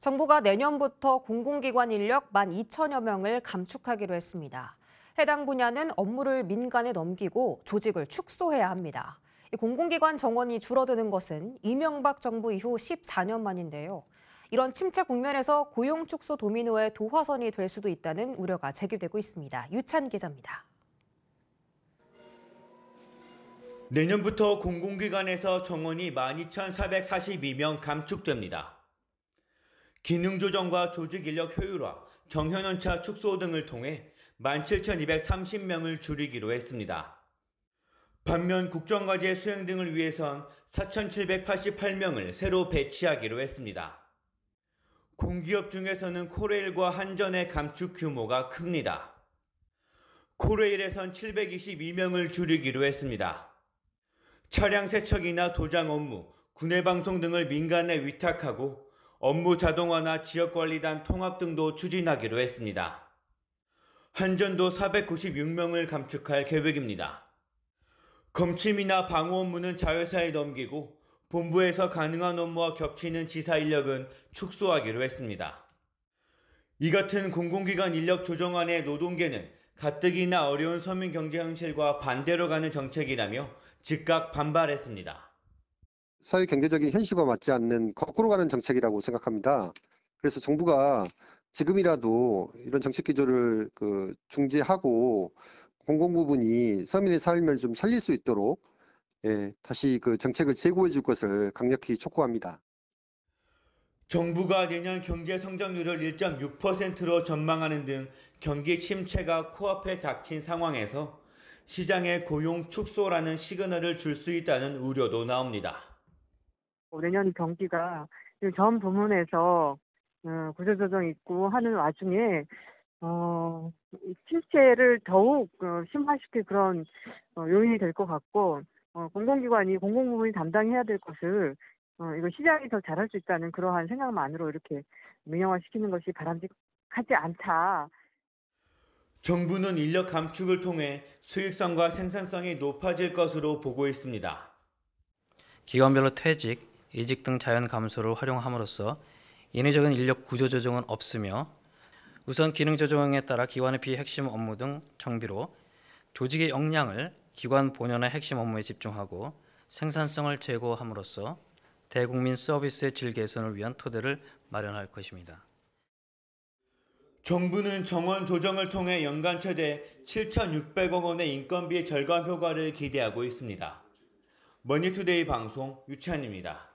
정부가 내년부터 공공기관 인력 12,000여 명을 감축하기로 했습니다. 해당 분야는 업무를 민간에 넘기고 조직을 축소해야 합니다. 공공기관 정원이 줄어드는 것은 이명박 정부 이후 14년 만인데요. 이런 침체 국면에서 고용 축소 도미노의 도화선이 될 수도 있다는 우려가 제기되고 있습니다. 유찬 기자입니다. 내년부터 공공기관에서 정원이 12,442명 감축됩니다. 기능 조정과 조직 인력 효율화, 정현원차 축소 등을 통해 17,230명을 줄이기로 했습니다. 반면 국정과제 수행 등을 위해선 4,788명을 새로 배치하기로 했습니다. 공기업 중에서는 코레일과 한전의 감축 규모가 큽니다. 코레일에선 722명을 줄이기로 했습니다. 차량 세척이나 도장 업무, 구내 방송 등을 민간에 위탁하고 업무 자동화나 지역관리단 통합 등도 추진하기로 했습니다. 한전도 496명을 감축할 계획입니다. 검침이나 방호 업무는 자회사에 넘기고 본부에서 가능한 업무와 겹치는 지사 인력은 축소하기로 했습니다. 이 같은 공공기관 인력 조정안의 노동계는 가뜩이나 어려운 서민 경제 현실과 반대로 가는 정책이라며 즉각 반발했습니다. 사회 경제적인 현실과 맞지 않는 거꾸로 가는 정책이라고 생각합니다. 그래서 정부가 지금이라도 이런 정책 기조를 중지하고 공공 부분이 서민의 삶을 좀 살릴 수 있도록 다시 정책을 재고해 줄 것을 강력히 촉구합니다. 정부가 내년 경제 성장률을 1.6%로 전망하는 등 경기 침체가 코앞에 닥친 상황에서 시장에 고용 축소라는 시그널을 줄 수 있다는 우려도 나옵니다. 내년 경기가 전 부문에서 구조조정 있고 하는 와중에 침체를 더욱 심화시킬 그런 요인이 될 것 같고 공공기관이 공공부문이 담당해야 될 것을 이거 시장이 더 잘할 수 있다는 그러한 생각만으로 이렇게 민영화시키는 것이 바람직하지 않다. 정부는 인력 감축을 통해 수익성과 생산성이 높아질 것으로 보고 있습니다. 기관별로 퇴직, 이직 등 자연 감소를 활용함으로써 인위적인 인력 구조 조정은 없으며 우선 기능 조정에 따라 기관의 비핵심 업무 등 정비로 조직의 역량을 기관 본연의 핵심 업무에 집중하고 생산성을 제고함으로써 대국민 서비스의 질 개선을 위한 토대를 마련할 것입니다. 정부는 정원 조정을 통해 연간 최대 7,600억 원의 인건비 절감 효과를 기대하고 있습니다. 머니투데이 방송 유찬입니다.